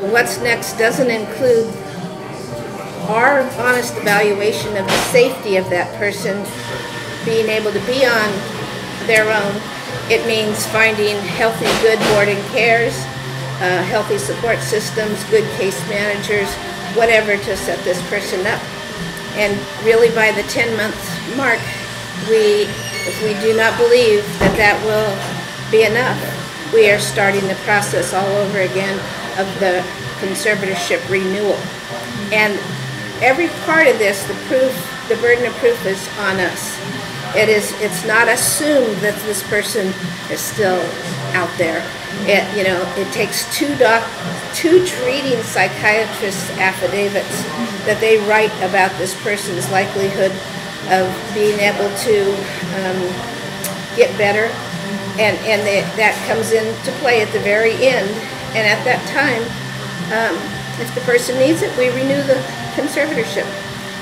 What's next doesn't include our honest evaluation of the safety of that person being able to be on their own. It means finding healthy, good boarding cares, healthy support systems, good case managers, whatever to set this person up. And really by the 10-month mark, if we do not believe that that will be enough, we are starting the process all over again of the conservatorship renewal. And every part of this, the burden of proof is on us. It's not assumed that this person is still out there. It takes two treating psychiatrists' affidavits that they write about this person's likelihood of being able to get better, and that comes into play at the very end. And at that time, if the person needs it, we renew the conservatorship.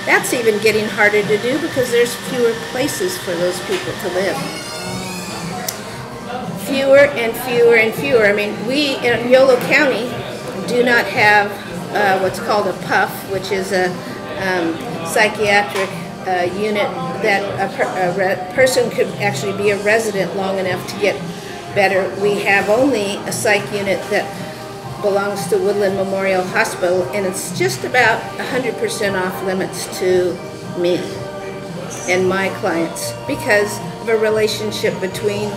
That's even getting harder to do because there's fewer places for those people to live. Fewer and fewer and fewer. I mean, we in Yolo County do not have what's called a PUF, which is a psychiatric unit that a person could actually be a resident long enough to get better. We have only a psych unit that belongs to Woodland Memorial Hospital, and it's just about 100% off limits to me and my clients because of a relationship between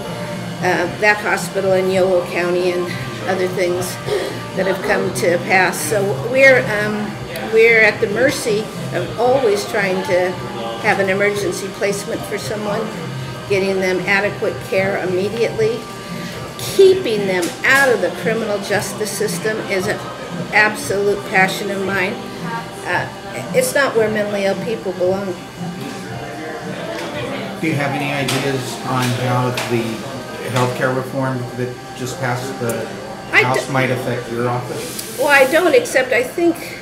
that hospital and Yolo County and other things that have come to pass. So we're at the mercy of always trying to have an emergency placement for someone, getting them adequate care immediately. Keeping them out of the criminal justice system is an absolute passion of mine. It's not where mentally ill people belong. Do you have any ideas on how the healthcare reform that just passed the House might affect your office? Well, I don't, except I think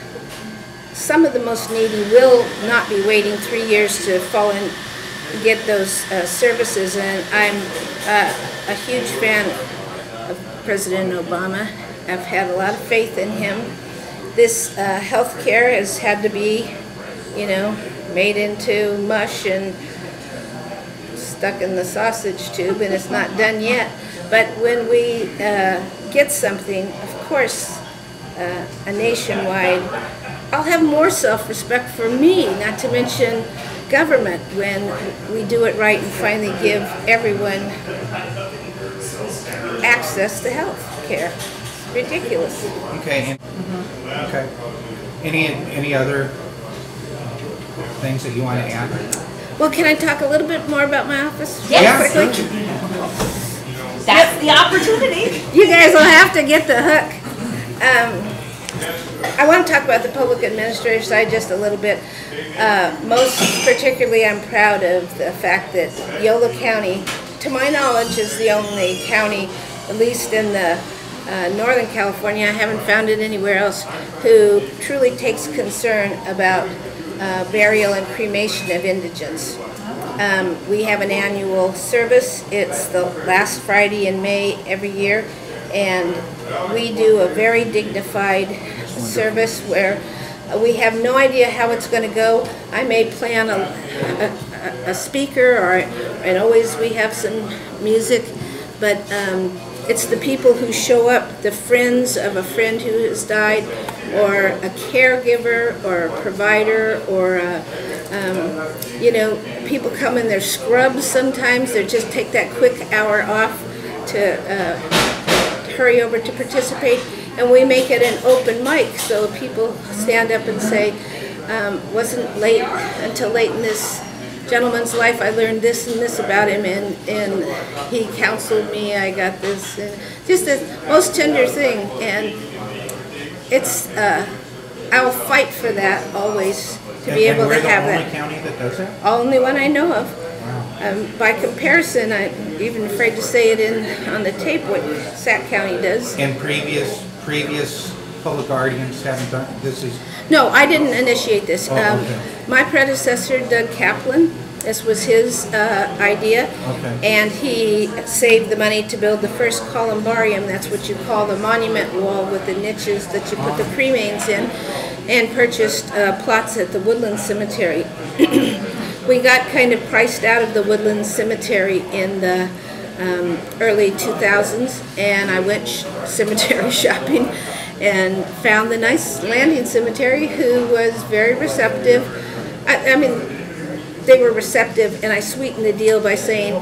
some of the most needy will not be waiting 3 years to fall in get those services, and I'm a huge fan of President Obama. I've had a lot of faith in him. This health care has had to be, made into mush and stuck in the sausage tube, and it's not done yet. But when we get something, of course, a nationwide, I'll have more self-respect for me, not to mention government, when we do it right and finally give everyone access to health care. Ridiculous. Okay. Okay. Any other things that you want to add? Well, can I talk a little bit more about my office? Yes. Quickly? That's the opportunity. You guys will have to get the hook. I want to talk about the public administrative side just a little bit. Most particularly, I'm proud of the fact that Yolo County, to my knowledge, is the only county, at least in the Northern California, I haven't found it anywhere else, who truly takes concern about burial and cremation of indigents. We have an annual service. It's the last Friday in May every year, and we do a very dignified service where we have no idea how it's going to go. I may plan a speaker, and always we have some music, but it's the people who show up, the friends of a friend who has died, or a caregiver, or a provider, or people come in their scrubs sometimes. They just take that quick hour off to hurry over to participate, and we make it an open mic, so people stand up and say, wasn't late until late in this gentleman's life, I learned this and this about him, and he counseled me, I got this, just the most tender thing, and it's, I'll fight for that always, to be able to have that. And we're the only county that does that? Only one I know of. Wow. By comparison, I'm even afraid to say it on the tape what Sac County does. And previous public guardians haven't done this? No, I didn't initiate this. Oh, okay. My predecessor, Doug Kaplan, This was his idea, and he saved the money to build the first columbarium. That's what you call the monument wall with the niches that you put the cremains in, and purchased plots at the Woodland Cemetery. We got kind of priced out of the Woodland Cemetery in the early 2000s, and I went cemetery shopping and found the nice landing cemetery, who was very receptive. I mean, they were receptive, and I sweetened the deal by saying,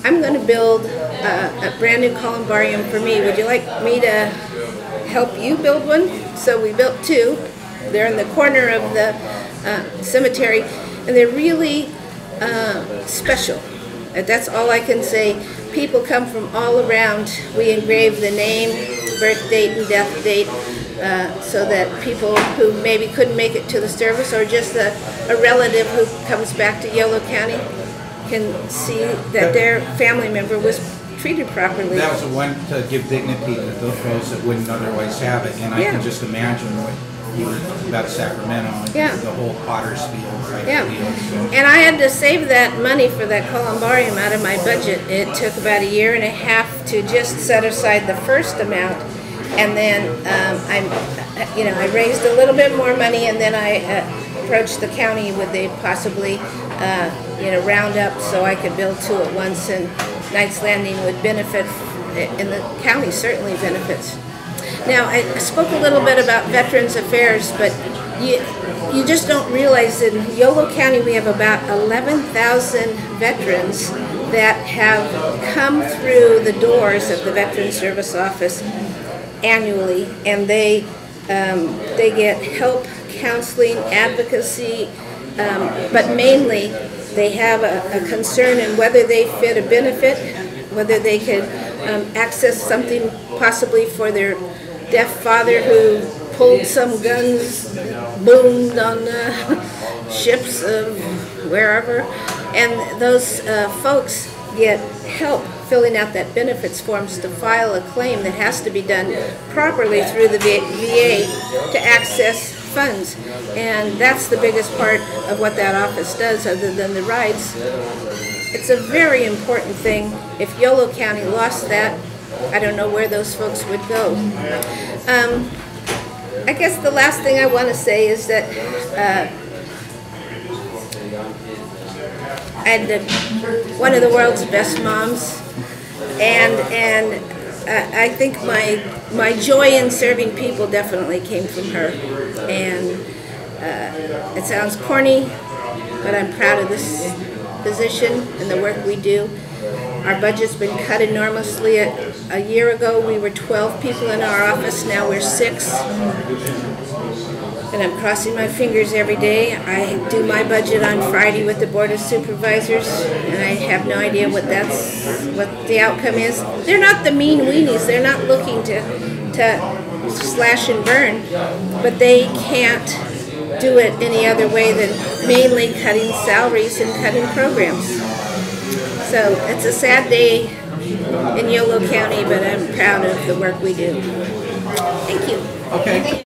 I'm going to build a brand new columbarium for me. Would you like me to help you build one? So we built two. They're in the corner of the cemetery, and they're really special. That's all I can say. People come from all around. We engrave the name, birth date, and death date, so that people who maybe couldn't make it to the service, or just a relative who comes back to Yolo County, can see that their family member was treated properly. That was one to give dignity to those that wouldn't otherwise have it, and I can just imagine what you were about Sacramento, and the whole Potter's Field type deal. So. And I had to save that money for that columbarium out of my budget. It took about 1.5 years to just set aside the first amount, and then I raised a little bit more money, and then I approached the county. Would they possibly round up so I could build two at once, and Knights Landing would benefit, and the county certainly benefits. Now, I spoke a little bit about Veterans Affairs, but you just don't realize in Yolo County we have about 11,000 veterans that have come through the doors of the Veterans Service Office annually, and they get help, counseling, advocacy, but mainly they have a concern in whether they fit a benefit, whether they could access something possibly for their deaf father who pulled some guns, boomed on ships of wherever, and those folks get help filling out that benefits forms to file a claim that has to be done properly through the VA to access funds. And that's the biggest part of what that office does, other than the rides. It's a very important thing. If Yolo County lost that, I don't know where those folks would go. I guess the last thing I want to say is that I had one of the world's best moms, and I think my joy in serving people definitely came from her. And it sounds corny, but I'm proud of this position and the work we do. Our budget's been cut enormously. A year ago we were 12 people in our office, now we're 6. And I'm crossing my fingers every day. I do my budget on Friday with the Board of Supervisors, and I have no idea what the outcome is. They're not the mean weenies. They're not looking to slash and burn, but they can't do it any other way than mainly cutting salaries and cutting programs. So it's a sad day in Yolo County, but I'm proud of the work we do. Thank you. Okay.